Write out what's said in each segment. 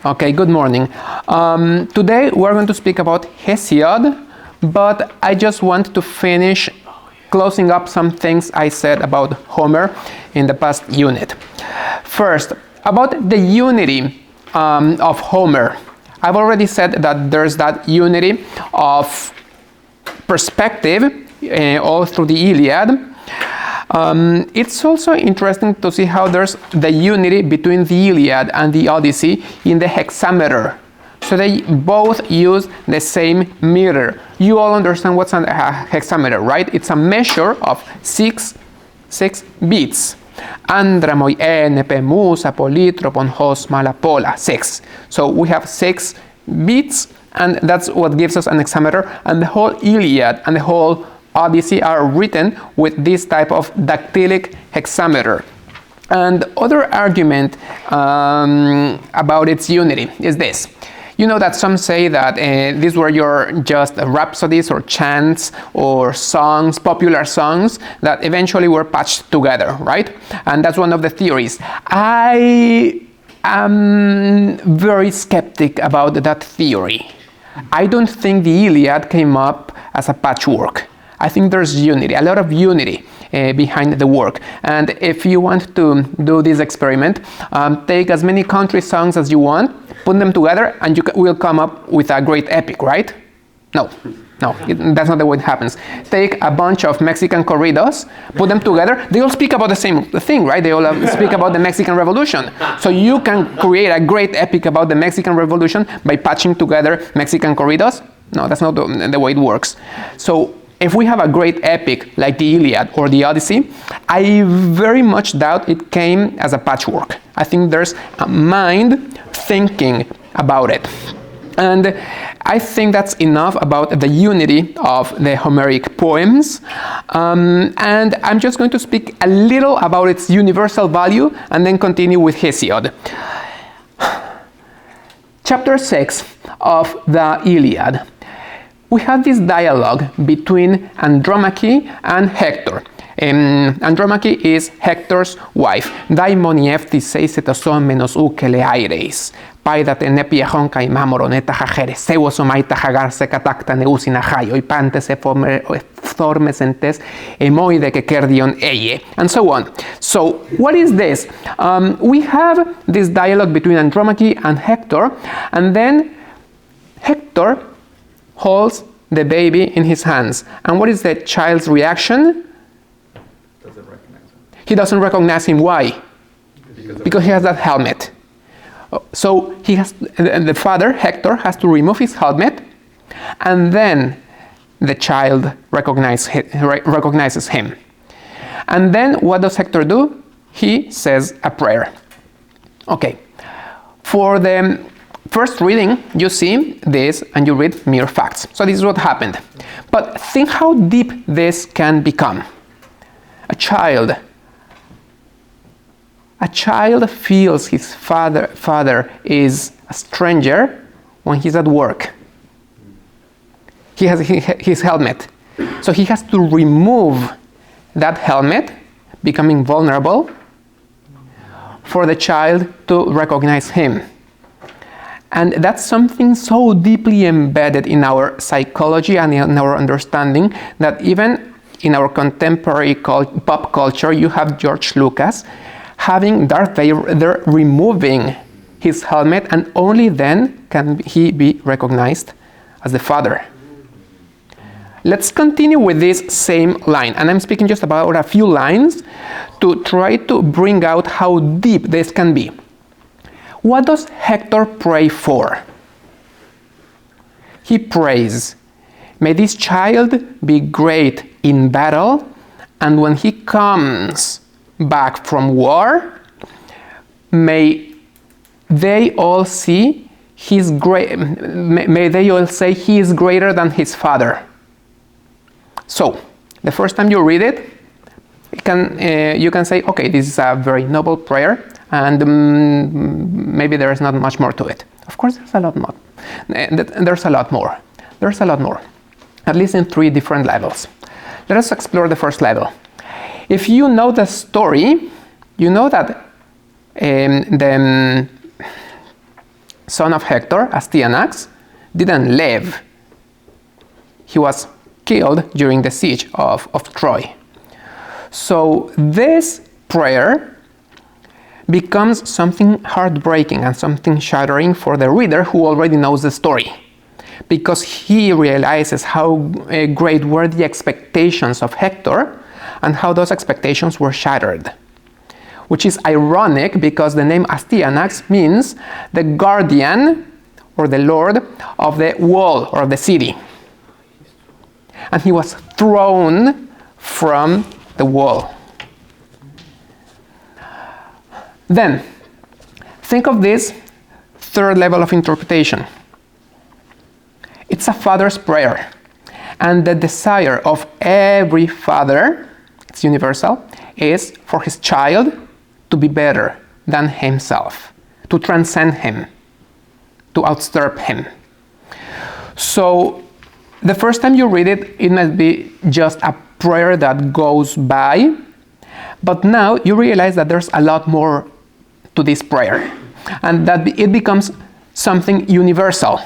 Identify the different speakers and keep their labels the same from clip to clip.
Speaker 1: Okay, good morning. Today we're going to speak about Hesiod, but I just want to finish closing up some things I said about Homer in the past unit. First, about the unity of Homer. I've already said that there's that unity of perspective all through the Iliad. It's also interesting to see how there's the unity between the Iliad and the Odyssey in the hexameter. So they both use the same meter. You all understand what's a hexameter, right? It's a measure of six beats. Andramoi, enepe, musa, politropon, hos, malapola, 6. So we have 6 beats, and that's what gives us an hexameter. And the whole Iliad and the whole Odyssey are written with this type of dactylic hexameter. And other argument about its unity is this. You know that some say that these were just rhapsodies or chants or songs, popular songs that eventually were patched together, right? And that's one of the theories. I am very skeptic about that theory. I don't think the Iliad came up as a patchwork. I think there's unity, a lot of unity behind the work. And if you want to do this experiment, take as many country songs as you want, put them together, and you will come up with a great epic, right? No, that's not the way it happens. Take a bunch of Mexican corridos, put them together, they all speak about the same thing, right? They all speak about the Mexican Revolution. So you can create a great epic about the Mexican Revolution by patching together Mexican corridos? No, that's not the way it works. So if we have a great epic like the Iliad or the Odyssey, I very much doubt it came as a patchwork. I think there's a mind thinking about it. And I think that's enough about the unity of the Homeric poems. And I'm just going to speak a little about its universal value and then continue with Hesiod. Chapter 6 of the Iliad. We have this dialogue between Andromache and Hector. Andromache is Hector's wife. Daimoni eftiseis etosomenos ukele aireis. Paidate nepiahon kai mamoroneta jajeres. Seuosomaita jagarse katakta neusina jayo. Ipantes formesentes emoide que kerdion eye. And so on. So, what is this? We have this dialogue between Andromache and Hector, and then Hector holds the baby in his hands. And what is the child's reaction?
Speaker 2: Doesn't recognize him.
Speaker 1: He doesn't recognize him. Why? Because he has that helmet. So the father, Hector, has to remove his helmet, and then the child recognizes him. And then what does Hector do? He says a prayer. Okay. For the first reading, you see this and you read mere facts. So this is what happened. But think how deep this can become. A child feels his father is a stranger when he's at work. He has his helmet. So he has to remove that helmet, becoming vulnerable, for the child to recognize him. And that's something so deeply embedded in our psychology and in our understanding that even in our contemporary pop culture, you have George Lucas having Darth Vader removing his helmet, and only then can he be recognized as the father. Let's continue with this same line, and I'm speaking just about a few lines to try to bring out how deep this can be. What does Hector pray for? He prays, may this child be great in battle, and when he comes back from war, may they all see may they all say he is greater than his father. So, the first time you read it, you can say, okay, this is a very noble prayer, and maybe there is not much more to it. Of course, there's a lot more. There's a lot more, at least in 3 different levels. Let us explore the first level. If you know the story, you know that son of Hector, Astyanax, didn't live. He was killed during the siege of Troy. So this prayer becomes something heartbreaking and something shattering for the reader who already knows the story, because he realizes how great were the expectations of Hector and how those expectations were shattered. Which is ironic because the name Astyanax means the guardian or the lord of the wall or the city. And he was thrown from the wall. Then, think of this third level of interpretation. It's a father's prayer. And the desire of every father, it's universal, is for his child to be better than himself, to transcend him, to outstrip him. So the first time you read it, it might be just a prayer that goes by, but now you realize that there's a lot more to this prayer, and that it becomes something universal,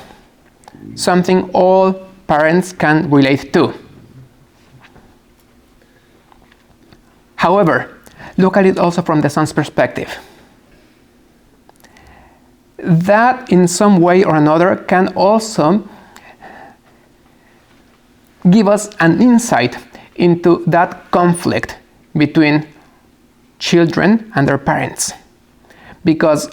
Speaker 1: something all parents can relate to. However, look at it also from the son's perspective. That, in some way or another, can also give us an insight into that conflict between children and their parents. Because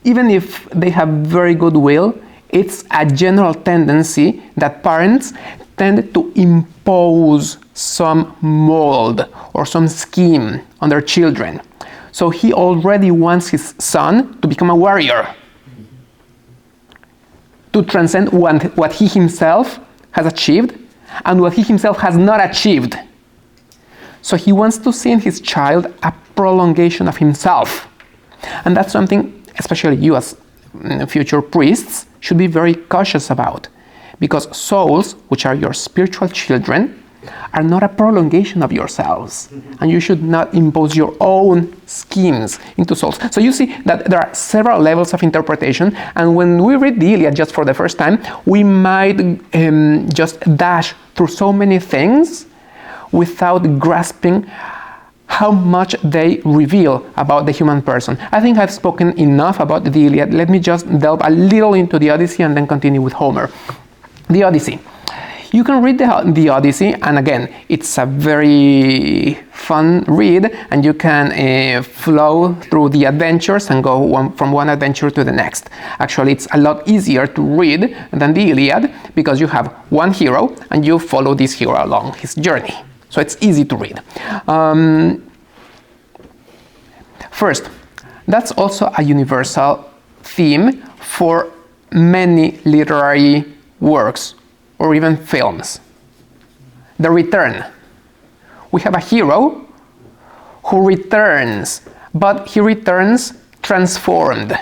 Speaker 1: even if they have very good will, it's a general tendency that parents tend to impose some mold or some scheme on their children. So he already wants his son to become a warrior, to transcend what he himself has achieved and what he himself has not achieved. So he wants to see in his child a prolongation of himself. And that's something, especially you as future priests, should be very cautious about. Because souls, which are your spiritual children, are not a prolongation of yourselves. And you should not impose your own schemes into souls. So you see that there are several levels of interpretation, and when we read the Iliad just for the first time, we might just dash through so many things without grasping how much they reveal about the human person. I think I've spoken enough about the Iliad. Let me just delve a little into the Odyssey and then continue with Homer. The Odyssey. You can read the Odyssey, and again, it's a very fun read, and you can flow through the adventures and go from one adventure to the next. Actually, it's a lot easier to read than the Iliad because you have one hero and you follow this hero along his journey. So it's easy to read. First, that's also a universal theme for many literary works or even films. The return. We have a hero who returns, but he returns transformed.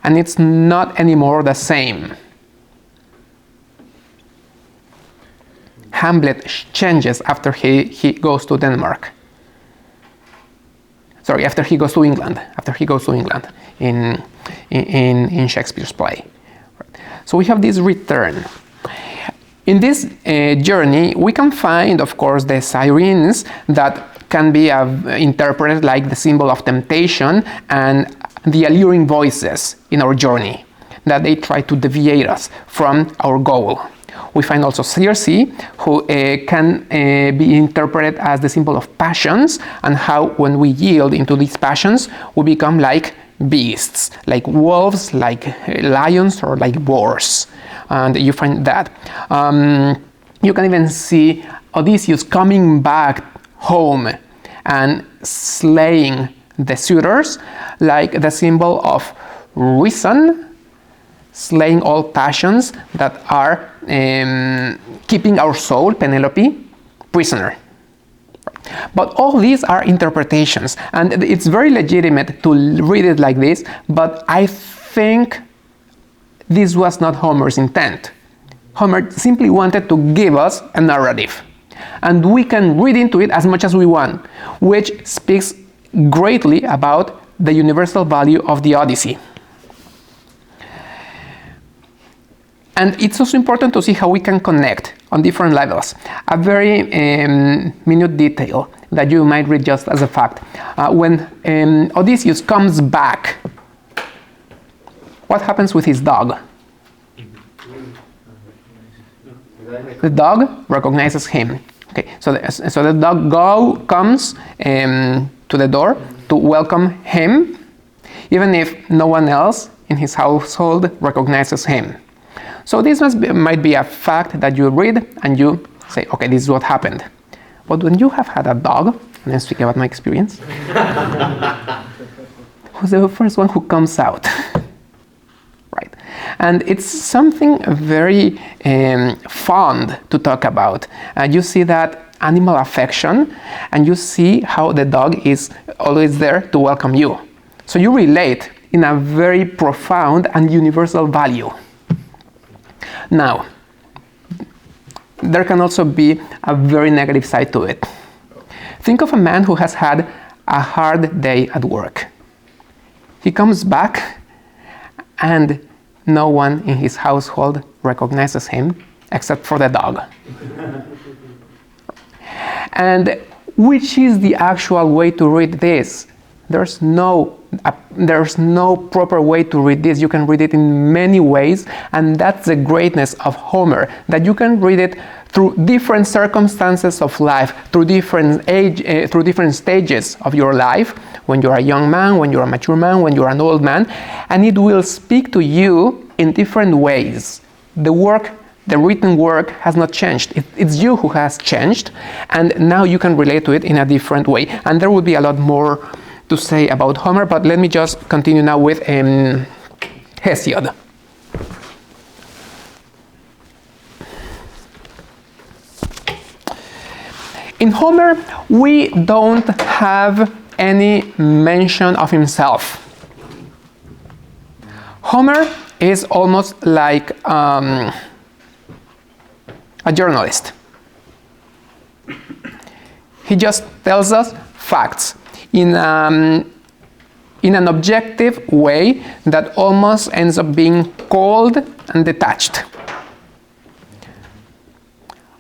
Speaker 1: And it's not anymore the same. Hamlet changes after he goes to Denmark. Sorry, after he goes to England. After he goes to England in Shakespeare's play. So we have this return. In this journey, we can find, of course, the sirens that can be interpreted like the symbol of temptation and the alluring voices in our journey, that they try to deviate us from our goal. We find also Circe, who can be interpreted as the symbol of passions, and how when we yield into these passions, we become like beasts, like wolves, like lions, or like boars. And you find that. You can even see Odysseus coming back home and slaying the suitors, like the symbol of reason, slaying all passions that are keeping our soul, Penelope, prisoner. But all these are interpretations, and it's very legitimate to read it like this, but I think this was not Homer's intent. Homer simply wanted to give us a narrative, and we can read into it as much as we want, which speaks greatly about the universal value of the Odyssey. And it's also important to see how we can connect on different levels. A very minute detail that you might read just as a fact. When Odysseus comes back, what happens with his dog? The dog recognizes him. Okay, so the dog comes to the door to welcome him, even if no one else in his household recognizes him. So this might be a fact that you read and you say, okay, this is what happened. But when you have had a dog, and I'm speaking about my experience, who's the first one who comes out? Right. And it's something very fond to talk about. You see that animal affection, and you see how the dog is always there to welcome you. So you relate in a very profound and universal value. Now, there can also be a very negative side to it. Think of a man who has had a hard day at work. He comes back and no one in his household recognizes him except for the dog. And which is the actual way to read this? There's no proper way to read this. You can read it in many ways, and that's the greatness of Homer, that you can read it through different circumstances of life, through different stages of your life, when you're a young man, when you're a mature man, when you're an old man, and it will speak to you in different ways. The written work has not changed. It's you who has changed, and now you can relate to it in a different way. And there will be a lot more to say about Homer, but let me just continue now with Hesiod. In Homer, we don't have any mention of himself. Homer is almost like a journalist. He just tells us facts in an objective way that almost ends up being cold and detached.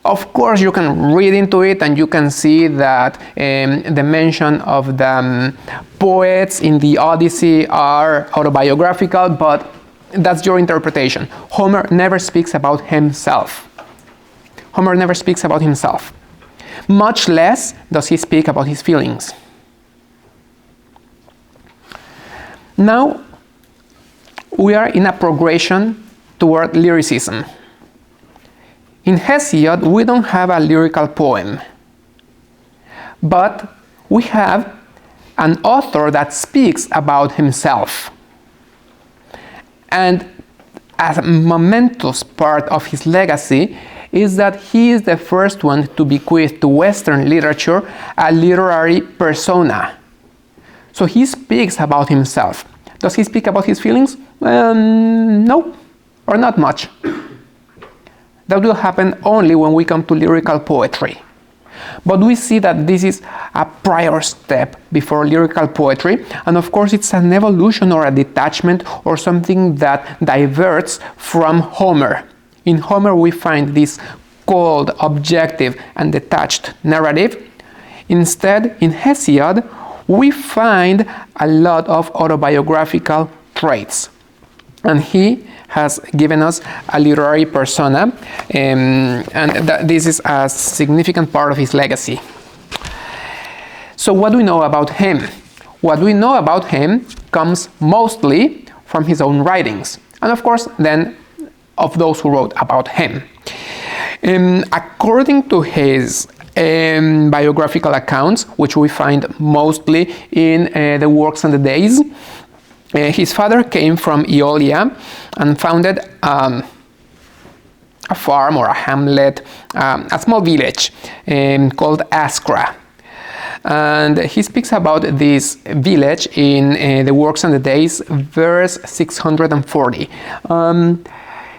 Speaker 1: Of course, you can read into it and you can see that the mention of the poets in the Odyssey are autobiographical, but that's your interpretation. Homer never speaks about himself. Homer never speaks about himself. Much less does he speak about his feelings. Now, we are in a progression toward lyricism. In Hesiod, we don't have a lyrical poem, but we have an author that speaks about himself. And a momentous part of his legacy is that he is the first one to bequeath to Western literature a literary persona. So he speaks about himself. Does he speak about his feelings? No, or not much. That will happen only when we come to lyrical poetry. But we see that this is a prior step before lyrical poetry, and of course it's an evolution or a detachment or something that diverts from Homer. In Homer we find this cold, objective, and detached narrative. Instead, in Hesiod, we find a lot of autobiographical traits. And he has given us a literary persona, and this is a significant part of his legacy. So what do we know about him? What we know about him comes mostly from his own writings, and of course then of those who wrote about him. According to his biographical accounts, which we find mostly in the Works and the Days, his father came from Aeolia and founded a farm or a hamlet, a small village called Ascra. And he speaks about this village in the Works and the Days, verse 640.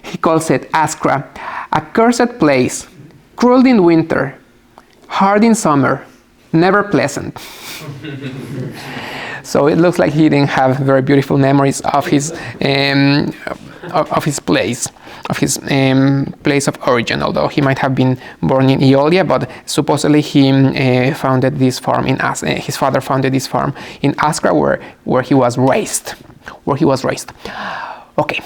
Speaker 1: He calls it Ascra, a cursed place, cruel in winter, hard in summer, never pleasant. So it looks like he didn't have very beautiful memories of his place, of his place of origin, although he might have been born in Aeolia, but supposedly he founded this farm in his father founded this farm in Askra, where he was raised. Okay,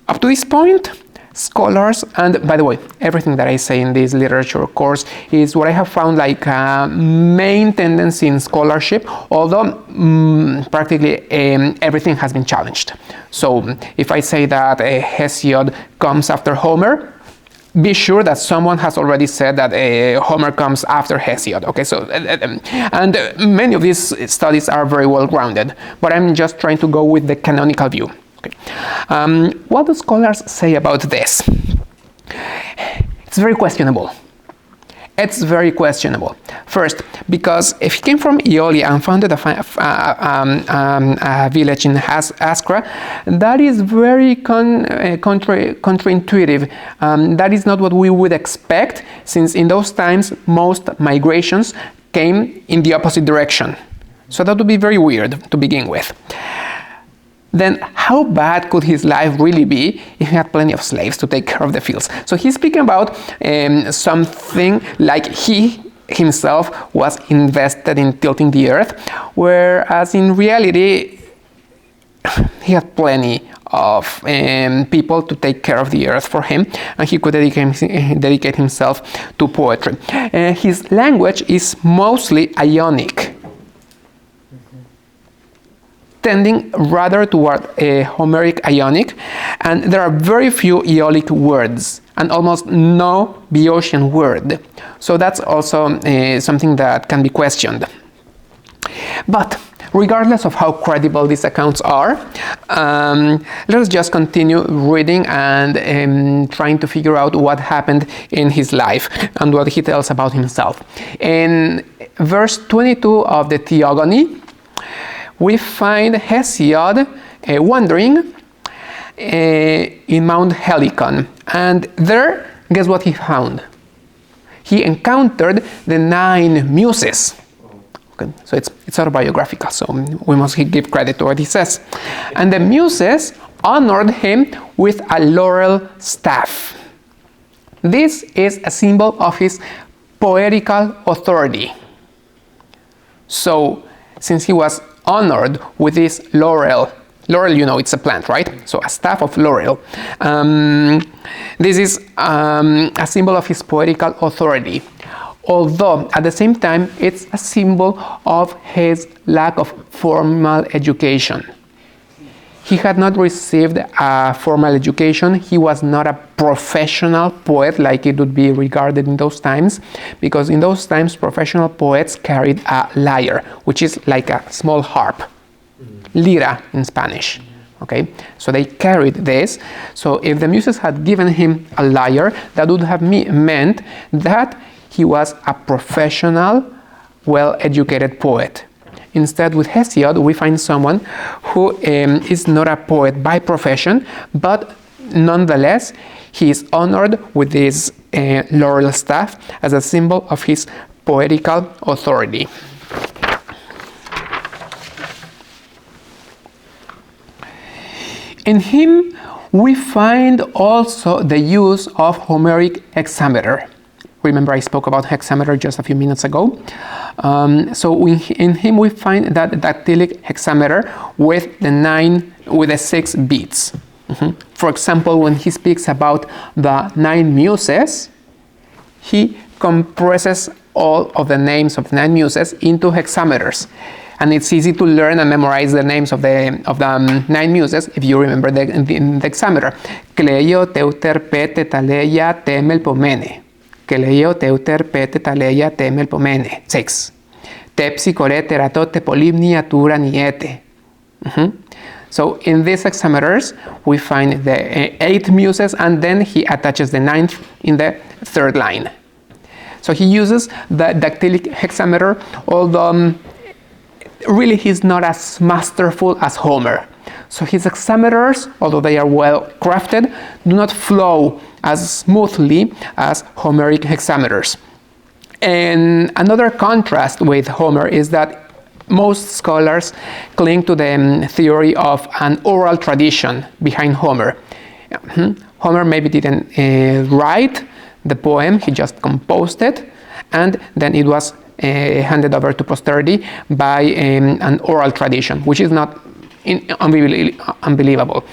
Speaker 1: up to this point, scholars, and by the way, everything that I say in this literature course is what I have found like a main tendency in scholarship, although practically everything has been challenged. So if I say that Hesiod comes after Homer, be sure that someone has already said that Homer comes after Hesiod. Okay, so and many of these studies are very well grounded, but I'm just trying to go with the canonical view. Okay. What do scholars say about this? It's very questionable. It's very questionable. First, because if he came from Aeolia and founded a village in Askra, that is very counterintuitive. That is not what we would expect, since in those times most migrations came in the opposite direction. So that would be very weird to begin with. Then how bad could his life really be if he had plenty of slaves to take care of the fields? So he's speaking about something like he himself was invested in tilting the earth, whereas in reality he had plenty of people to take care of the earth for him, and he could dedicate himself to poetry. His language is mostly Ionic, tending rather toward a Homeric Ionic, and there are very few Aeolic words and almost no Boeotian word. So that's also something that can be questioned. But regardless of how credible these accounts are, let us just continue reading and trying to figure out what happened in his life and what he tells about himself. In verse 22 of the Theogony, we find Hesiod wandering in Mount Helicon, and there, guess what he found? He encountered the 9 muses. Okay, so it's autobiographical, so we must give credit to what he says. And the muses honored him with a laurel staff. This is a symbol of his poetical authority. So, since he was honored with this laurel, you know, it's a plant, right? So a staff of laurel. This is a symbol of his poetical authority, although at the same time it's a symbol of his lack of formal education. He had not received a formal education. He was not a professional poet like it would be regarded in those times, because in those times professional poets carried a lyre, which is like a small harp, lira in Spanish. Okay, so they carried this. So if the muses had given him a lyre, that would have meant that he was a professional, well-educated poet. Instead, with Hesiod, we find someone who is not a poet by profession, but nonetheless, he is honored with this laurel staff as a symbol of his poetical authority. In him, we find also the use of Homeric hexameter. Remember, I spoke about hexameter just a few minutes ago. So in him we find that dactylic hexameter with the 6 beats. For example, when he speaks about the 9 muses, he compresses all of the names of the 9 muses into hexameters. And it's easy to learn and memorize the names of the 9 muses if you remember the hexameter. Cleio, Teuter, Pete, Taleia, Temelpomene. Cleio, Teuter, Pete, Taleia, Temelpomene. 6. Tepsi, Core, Teratot, Tepolimni, Atura, Niete. So in these hexameters, we find the 8 muses, and then he attaches the 9th in the 3rd line. So he uses the dactylic hexameter, although really he's not as masterful as Homer. So his hexameters, although they are well crafted, do not flow as smoothly as Homeric hexameters. And another contrast with Homer is that most scholars cling to the theory of an oral tradition behind Homer. Homer maybe didn't write the poem, he just composed it, and then it was handed over to posterity by an oral tradition, which is not unbelievable.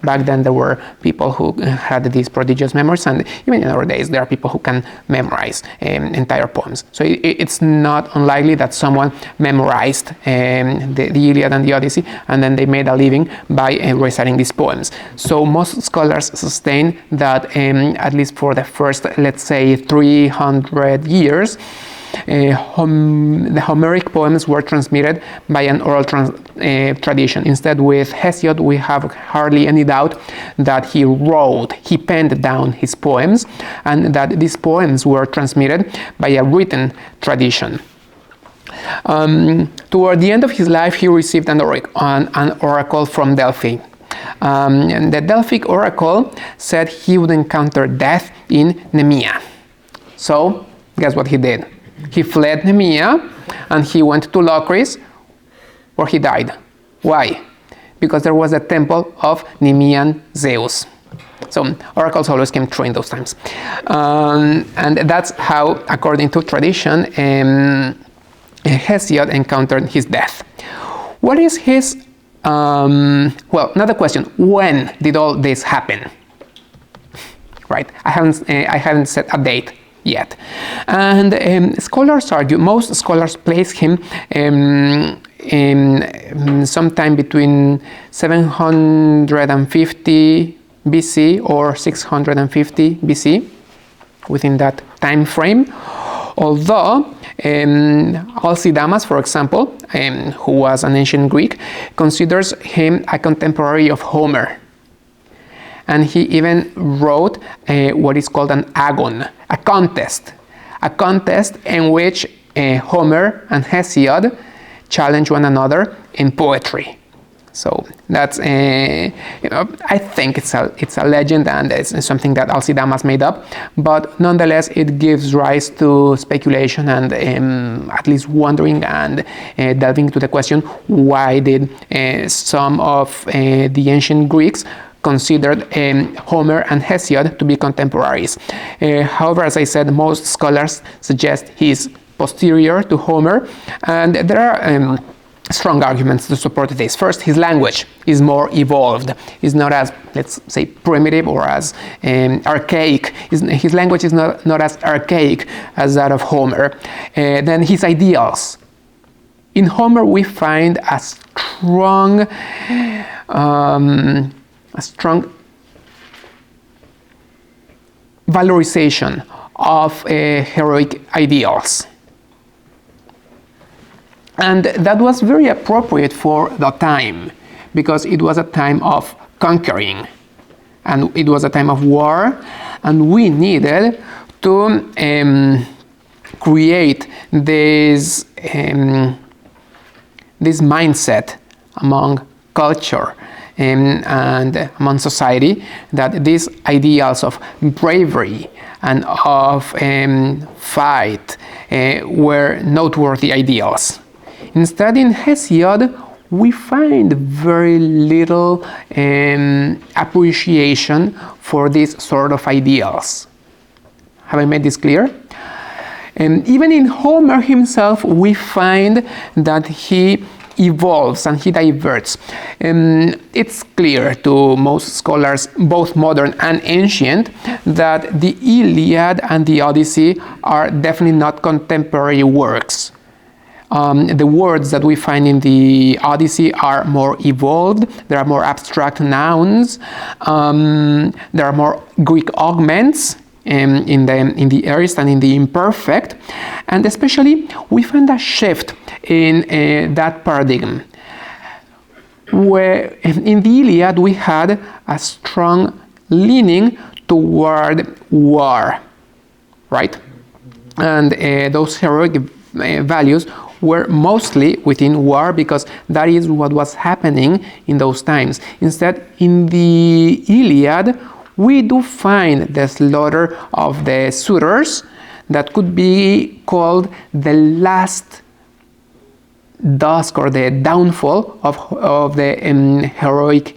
Speaker 1: Back then there were people who had these prodigious memories, and even in our days there are people who can memorize entire poems. So it's not unlikely that someone memorized the Iliad and the Odyssey, and then they made a living by reciting these poems. So most scholars sustain that at least for the first, let's say, 300 years, the Homeric poems were transmitted by an oral tradition. Instead, with Hesiod, we have hardly any doubt that he penned down his poems, and that these poems were transmitted by a written tradition. Toward the end of his life, he received an oracle from Delphi. And the Delphic oracle said he would encounter death in Nemea. So, guess what he did? He fled Nemea and he went to Locris, where he died. Why? Because there was a temple of Nemean Zeus. So oracles always came true in those times. And that's how, according to tradition, Hesiod encountered his death. What is his, well, another question, when did all this happen? Right, I haven't set a date yet. And scholars argue, most scholars place him in sometime between 750 BC or 650 BC, within that time frame. Although Alcidamas, for example, who was an ancient Greek, considers him a contemporary of Homer. And he even wrote what is called an agon, a contest in which Homer and Hesiod challenge one another in poetry. So that's, I think it's a legend, and it's something that Alcidamas made up, but nonetheless it gives rise to speculation and at least wondering and delving into the question, why did some of the ancient Greeks considered Homer and Hesiod to be contemporaries. However, as I said, most scholars suggest he is posterior to Homer, and there are strong arguments to support this. First, his language is more evolved. It's not as, let's say, primitive or as archaic. His language is not as archaic as that of Homer. Then his ideals. In Homer, we find a strong valorization of heroic ideals. And that was very appropriate for the time, because it was a time of conquering, and it was a time of war, and we needed to create this mindset among culture and among society, that these ideals of bravery and of fight were noteworthy ideals. Instead, in Hesiod, we find very little appreciation for these sort of ideals. Have I made this clear? And even in Homer himself, we find that he evolves and he diverts. It's clear to most scholars, both modern and ancient, that the Iliad and the Odyssey are definitely not contemporary works. The words that we find in the Odyssey are more evolved, there are more abstract nouns, there are more Greek augments in the aorist and in the imperfect, and especially we find a shift in that paradigm, where in the Iliad we had a strong leaning toward war, right? And those heroic values were mostly within war, because that is what was happening in those times. Instead, in the Iliad, we do find the slaughter of the suitors that could be called the last dusk or the downfall of the heroic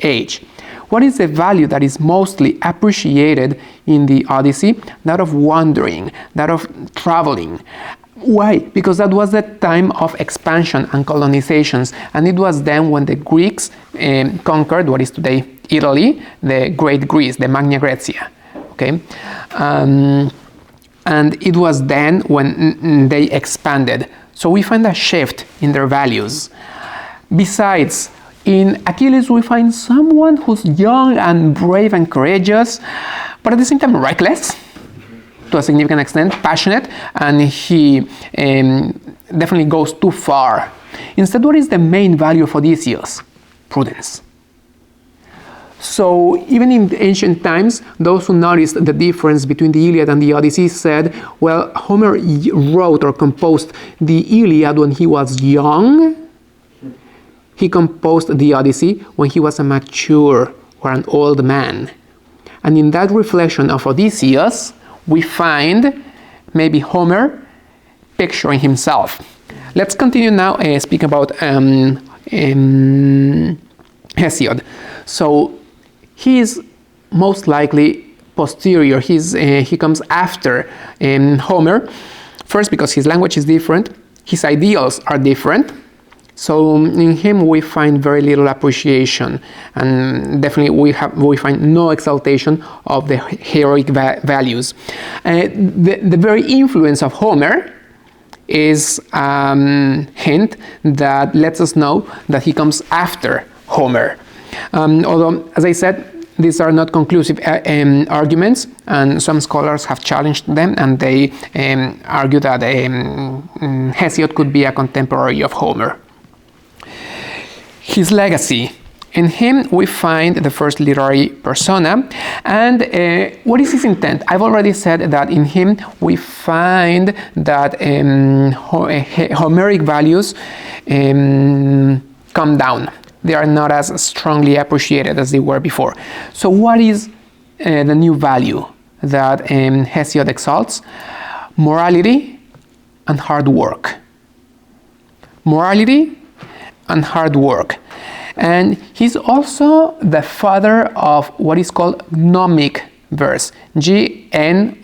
Speaker 1: age. What is the value that is mostly appreciated in the Odyssey? That of wandering, that of traveling. Why? Because that was the time of expansion and colonizations, and it was then when the Greeks conquered what is today Italy, the Great Greece, the Magna Graecia. Okay, and it was then when they expanded. So we find a shift in their values. Besides, in Achilles we find someone who's young and brave and courageous, but at the same time reckless, to a significant extent, passionate, and he definitely goes too far. Instead, what is the main value of Odysseus? Prudence. So even in ancient times, those who noticed the difference between the Iliad and the Odyssey said, well, Homer wrote or composed the Iliad when he was young. He composed the Odyssey when he was a mature or an old man. And in that reflection of Odysseus, we find maybe Homer picturing himself. Let's continue now speaking about Hesiod. So he is most likely posterior. He comes after Homer. First, because his language is different, his ideals are different. So in him we find very little appreciation, and definitely we find no exaltation of the heroic values. The very influence of Homer is a hint that lets us know that he comes after Homer. Although, as I said, these are not conclusive arguments, and some scholars have challenged them, and they argue that Hesiod could be a contemporary of Homer. His legacy. In him we find the first literary persona, and what is his intent? I've already said that in him we find that Homeric values come down. They are not as strongly appreciated as they were before. So what is the new value that Hesiod exalts? Morality and hard work. Morality and hard work. And he's also the father of what is called gnomic verse. G-N-O-M-I-C,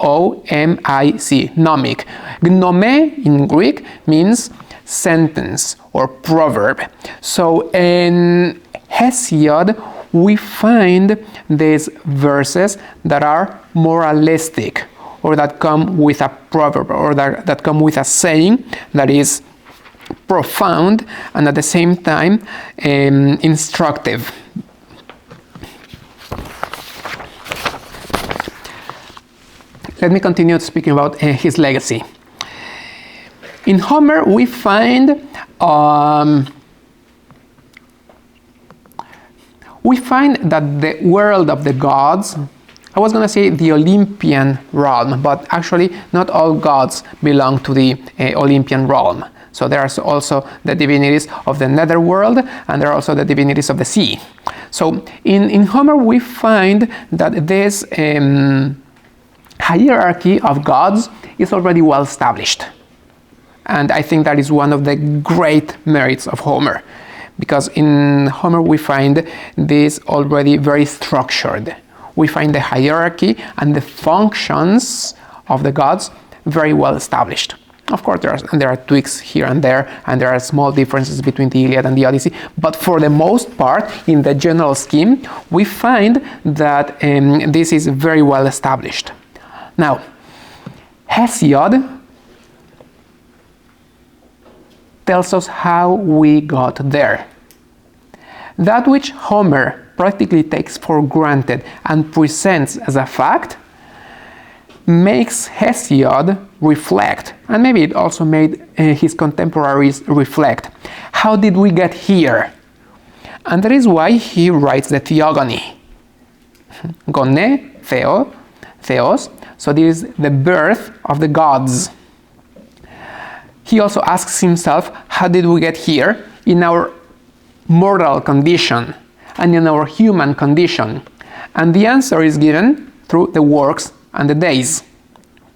Speaker 1: gnomic. Gnome in Greek means sentence or proverb. So in Hesiod we find these verses that are moralistic, or that come with a proverb, or that come with a saying that is profound and at the same time instructive. Let me continue speaking about his legacy. In Homer we find that the world of the gods, I was going to say the Olympian realm, but actually not all gods belong to the Olympian realm. So there are also the divinities of the netherworld, and there are also the divinities of the sea. So in Homer we find that this hierarchy of gods is already well established. And I think that is one of the great merits of Homer, because in Homer we find this already very structured. We find the hierarchy and the functions of the gods very well established. Of course, there are tweaks here and there are small differences between the Iliad and the Odyssey, but for the most part, in the general scheme, we find that this is very well established. Now, Hesiod tells us how we got there. That which Homer practically takes for granted and presents as a fact makes Hesiod reflect, and maybe it also made his contemporaries reflect. How did we get here? And that is why he writes the Theogony. Gone, theos, so this is the birth of the gods. He also asks himself, how did we get here in our mortal condition and in our human condition? And the answer is given through the works and the days.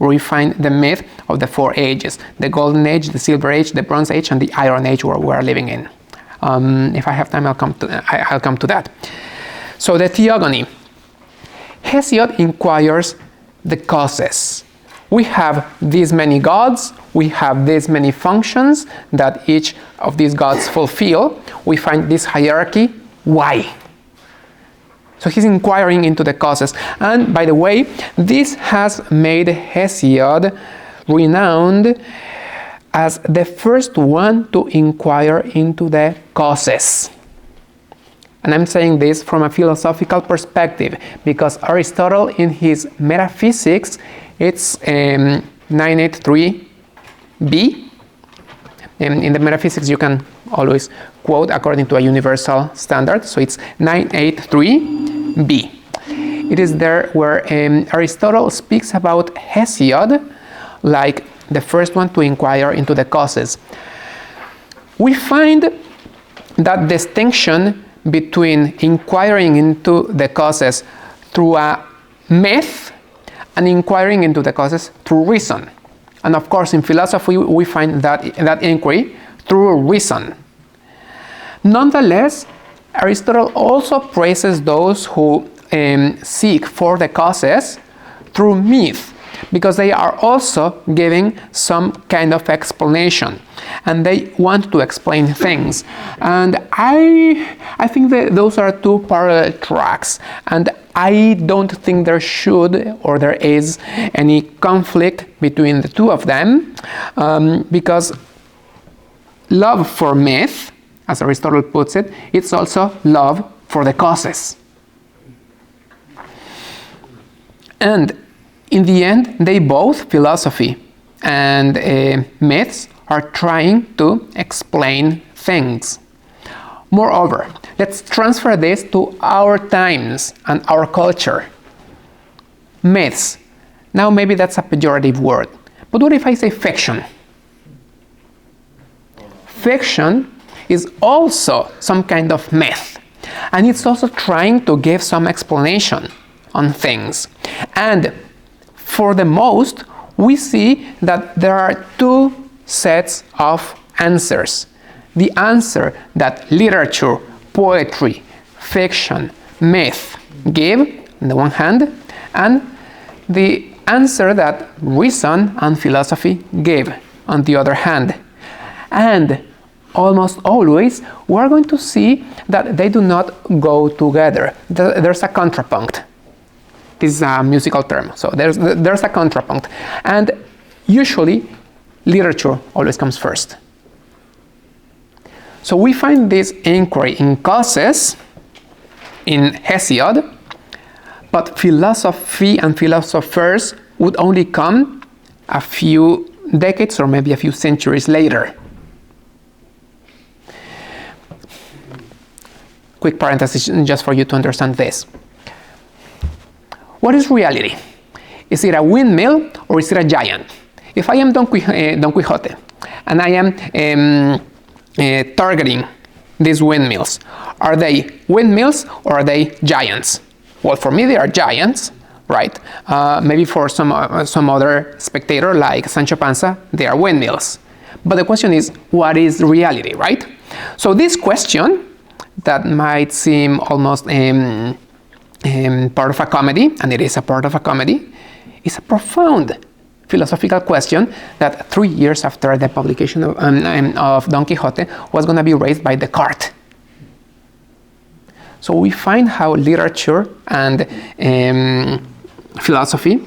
Speaker 1: where we find the myth of the 4 ages: the Golden Age, the Silver Age, the Bronze Age, and the Iron Age, where we are living in. If I have time, I'll come to that. So the theogony. Hesiod inquires the causes. We have these many gods, we have these many functions that each of these gods fulfill. We find this hierarchy. Why? So he's inquiring into the causes. And by the way, this has made Hesiod renowned as the first one to inquire into the causes. And I'm saying this from a philosophical perspective, because Aristotle, in his Metaphysics, it's 983b. In the Metaphysics, you can always quote according to a universal standard, so it's 983b. It is there where Aristotle speaks about Hesiod like the first one to inquire into the causes. We find that distinction between inquiring into the causes through a myth and inquiring into the causes through reason. And of course, in philosophy, we find that inquiry through reason. Nonetheless, Aristotle also praises those who seek for the causes through myth, because they are also giving some kind of explanation, and they want to explain things. And I think that those are two parallel tracks, and I don't think there should or there is any conflict between the two of them, because love for myth, as Aristotle puts it, it's also love for the causes. And in the end, they both, philosophy and myths, are trying to explain things. Moreover, let's transfer this to our times and our culture. Myths. Now maybe that's a pejorative word, but what if I say fiction? Fiction is also some kind of myth, and it's also trying to give some explanation on things. And for the most, we see that there are two sets of answers. The answer that literature, poetry, fiction, myth give on the one hand, and the answer that reason and philosophy give on the other hand. And almost always, we're going to see that they do not go together. There's a contrapunct. This is a musical term, so there's a contrapunct, and usually literature always comes first. So we find this inquiry in causes in Hesiod, but philosophy and philosophers would only come a few decades or maybe a few centuries later. Quick parenthesis just for you to understand this. What is reality? Is it a windmill or is it a giant? If I am Don Quixote and I am targeting these windmills, are they windmills or are they giants? Well, for me they are giants, right? Maybe for some other spectator like Sancho Panza, they are windmills. But the question is, what is reality, right? So this question that might seem almost part of a comedy, and it is a part of a comedy, is a profound philosophical question that 3 years after the publication of Don Quixote was going to be raised by Descartes. So we find how literature and philosophy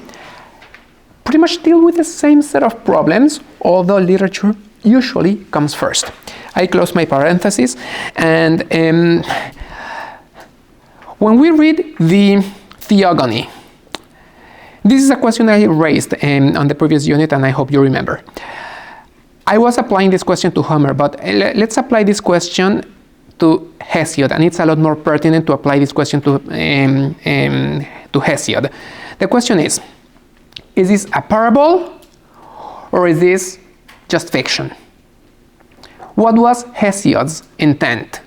Speaker 1: pretty much deal with the same set of problems, although literature usually comes first. I close my parenthesis, and when we read the theogony, this is a question I raised on the previous unit, and I hope you remember. I was applying this question to Homer, but let's apply this question to Hesiod, and it's a lot more pertinent to apply this question to Hesiod. The question is this a parable or is this just fiction? What was Hesiod's intent?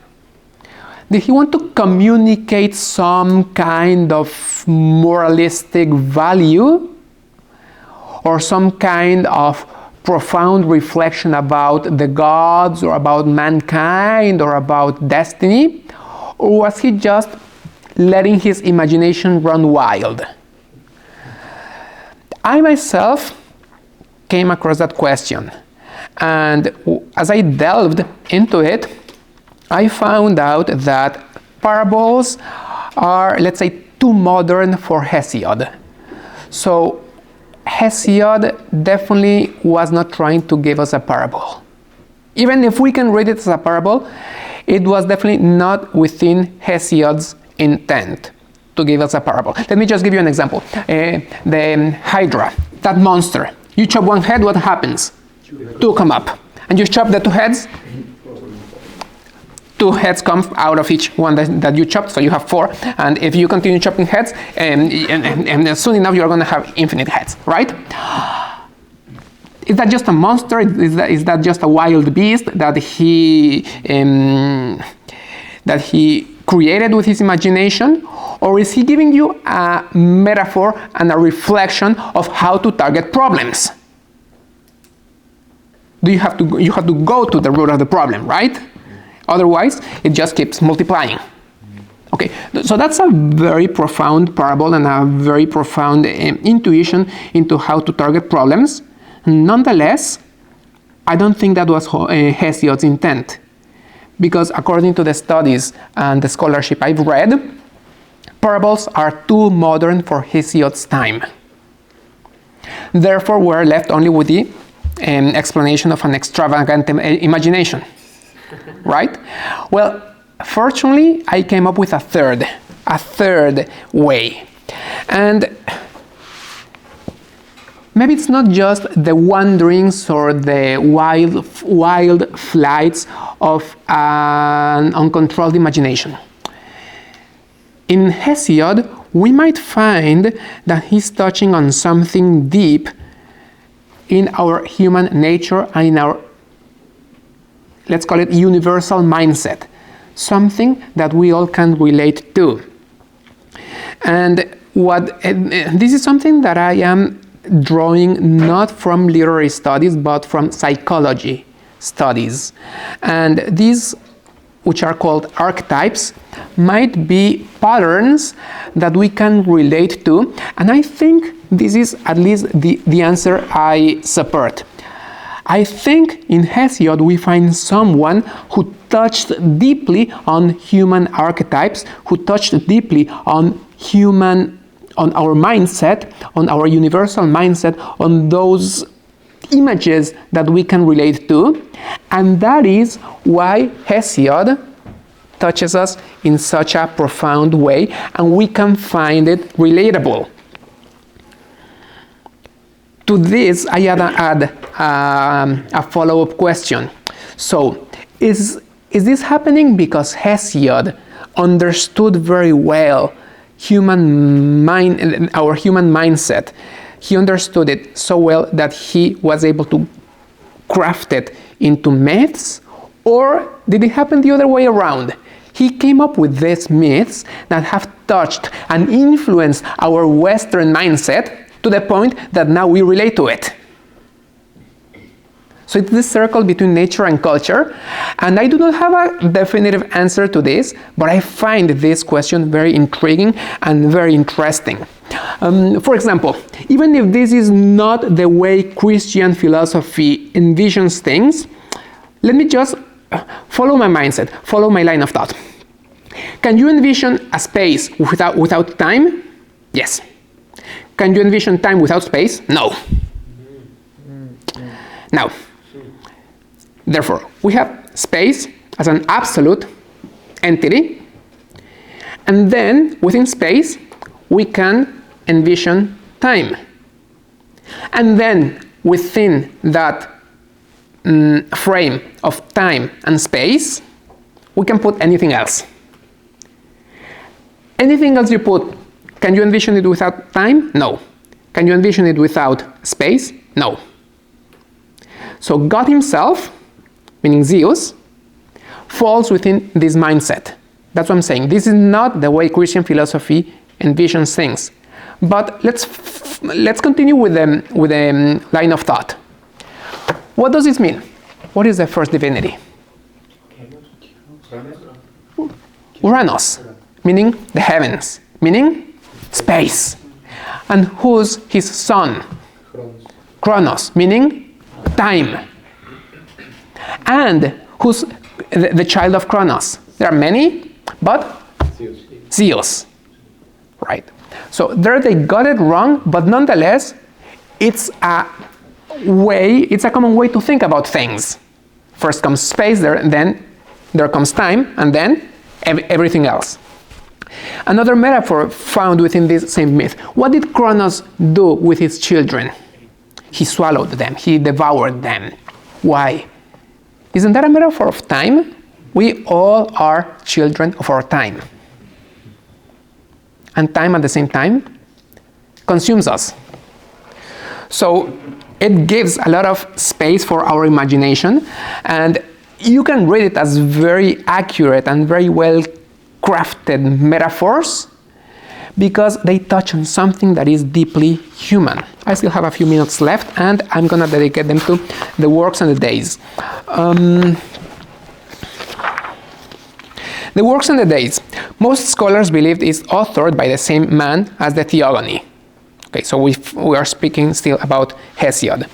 Speaker 1: Did he want to communicate some kind of moralistic value? or some kind of profound reflection about the gods or about mankind or about destiny? Or was he just letting his imagination run wild? I myself came across that question, and as I delved into it, I found out that parables are, let's say, too modern for Hesiod. So Hesiod definitely was not trying to give us a parable. Even if we can read it as a parable, it was definitely not within Hesiod's intent to give us a parable. Let me just give you an example. The Hydra, that monster. You chop one head, what happens? Two come up. And you chop the two heads, two heads come out of each one that you chopped, so you have four. And if you continue chopping heads, and soon enough you're going to have infinite heads, right? Is that just a monster? Is that just a wild beast that he created with his imagination? Or is he giving you a metaphor and a reflection of how to target problems? You have to go to the root of the problem, right? Otherwise, it just keeps multiplying. Okay, so that's a very profound parable and a very profound intuition into how to target problems. Nonetheless, I don't think that was Hesiod's intent, because according to the studies and the scholarship I've read, parables are too modern for Hesiod's time. Therefore, we're left only with the explanation of an extravagant imagination, right? Well, fortunately, I came up with a third way. And maybe it's not just the wanderings or the wild flights of an uncontrolled imagination. In Hesiod, we might find that he's touching on something deep in our human nature and in our, let's call it, universal mindset, something that we all can relate to. And this is something that I am drawing not from literary studies, but from psychology studies. And these, which are called archetypes, might be patterns that we can relate to. And I think this is at least the answer I support. I think in Hesiod we find someone who touched deeply on human archetypes, who touched deeply on our mindset, on our universal mindset, on those images that we can relate to. And that is why Hesiod touches us in such a profound way, and we can find it relatable. To this, I add a follow-up question. So, is this happening because Hesiod understood very well our human mindset? He understood it so well that he was able to craft it into myths? Or did it happen the other way around? He came up with these myths that have touched and influenced our Western mindset to the point that now we relate to it. So it's this circle between nature and culture, and I do not have a definitive answer to this, but I find this question very intriguing and very interesting. For example, even if this is not the way Christian philosophy envisions things, let me just follow my mindset, follow my line of thought. Can you envision a space without time? Yes. Can you envision time without space? No. Now, therefore, we have space as an absolute entity, and then within space, we can envision time. And then within that frame of time and space, we can put anything else. Anything else you put, can you envision it without time? No. Can you envision it without space? No. So God himself, meaning Zeus, falls within this mindset. That's what I'm saying. This is not the way Christian philosophy envisions things. But let's continue with the line of thought. What does this mean? What is the first divinity? Uranos, meaning the heavens, meaning space. And who's his son? Kronos, meaning time. And who's the child of Kronos? There are many, but Zeus. Right. So there they got it wrong, but nonetheless, it's a common way to think about things. First comes space, then there comes time, and then everything else. Another metaphor found within this same myth. What did Kronos do with his children? He swallowed them. He devoured them. Why? Isn't that a metaphor of time? We all are children of our time. And time at the same time consumes us. So it gives a lot of space for our imagination, and you can read it as very accurate and very well crafted metaphors because they touch on something that is deeply human. I still have a few minutes left, and I'm going to dedicate them to the works and the days. The works and the days. Most scholars believe is authored by the same man as the Theogony. Okay, so we are speaking still about Hesiod.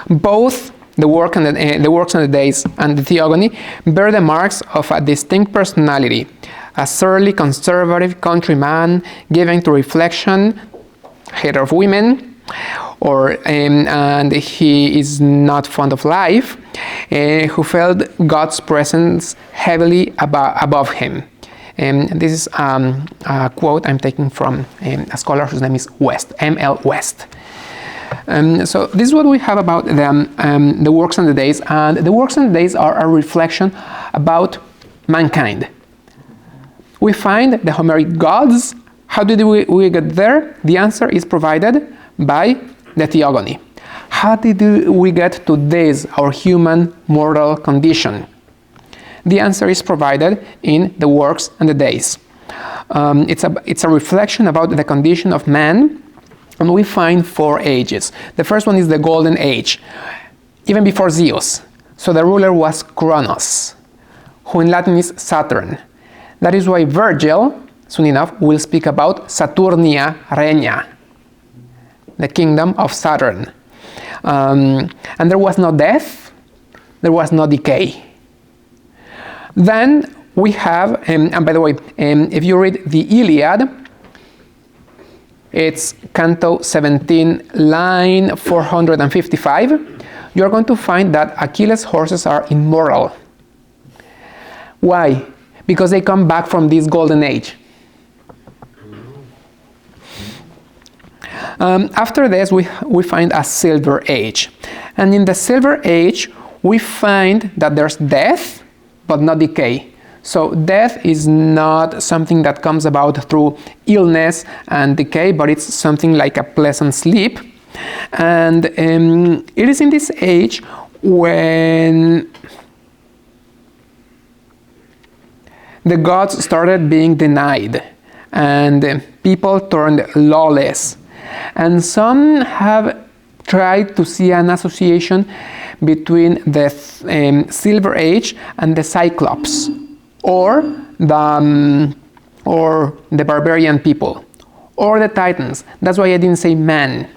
Speaker 1: Both the works and the days and the Theogony bear the marks of a distinct personality, a surly, conservative countryman given to reflection, hater of women, and he is not fond of life, who felt God's presence heavily above him. This is a quote I'm taking from a scholar whose name is West, M.L. West. So this is what we have about the works and the days, and the works and the days are a reflection about mankind. We find the Homeric gods. How did we get there? The answer is provided by the Theogony. How did we get to this, our human mortal condition? The answer is provided in the works and the days. It's a reflection about the condition of man, and we find 4 ages. The first one is the Golden Age, even before Zeus. So the ruler was Kronos, who in Latin is Saturn. That is why Virgil, soon enough, will speak about Saturnia Regna, the kingdom of Saturn. And there was no death, there was no decay. Then we have, and by the way, if you read the Iliad, it's Canto 17, line 455, you're going to find that Achilles' horses are immortal. Why? Because they come back from this golden age. After this, we find a silver age. And in the silver age, we find that there's death, but not decay. So death is not something that comes about through illness and decay, but it's something like a pleasant sleep. And it is in this age when the gods started being denied and people turned lawless. And some have tried to see an association between the Silver Age and the Cyclops, or the barbarian people, or the Titans. That's why I didn't say man.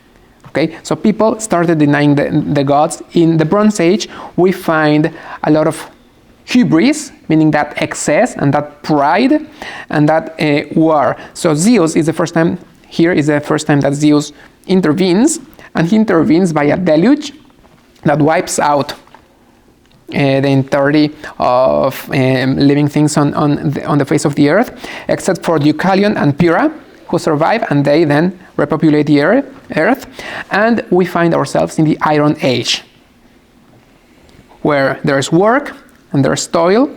Speaker 1: Okay, so people started denying the gods. In the Bronze Age, we find a lot of hubris, meaning that excess and that pride and that war. So Zeus is the first time. Here is the first time that Zeus intervenes, and he intervenes by a deluge that wipes out the entirety of living things on the face of the earth, except for Deucalion and Pyrrha, who survive, and they then repopulate the earth. And we find ourselves in the Iron Age, where there's work and there's toil,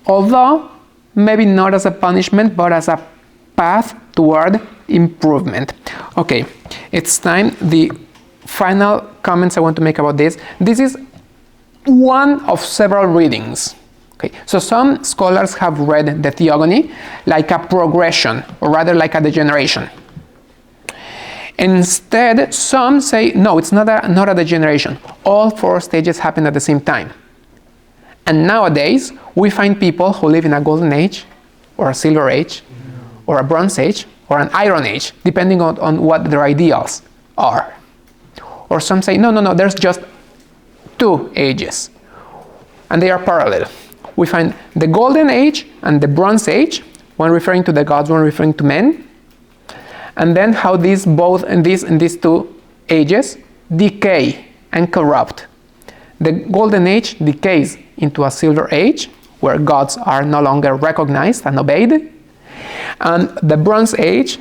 Speaker 1: although maybe not as a punishment, but as a path toward improvement. Okay, it's time. The final comments I want to make about this. This is one of several readings. Okay. So some scholars have read the Theogony like a progression, or rather like a degeneration. Instead, some say, no, it's not a degeneration. All 4 stages happen at the same time. And nowadays, we find people who live in a golden age, or a silver age, or a bronze age, or an iron age, depending on what their ideals are. Or some say, no, there's just 2 ages. And they are parallel. We find the golden age and the bronze age, one referring to the gods, one referring to men. And then how these 2 ages decay and corrupt. The golden age decays into a silver age, where gods are no longer recognized and obeyed. And the bronze age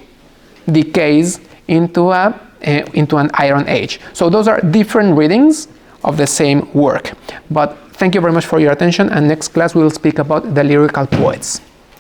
Speaker 1: decays into an iron age. So those are different readings of the same work. But thank you very much for your attention, and next class we will speak about the lyrical poets.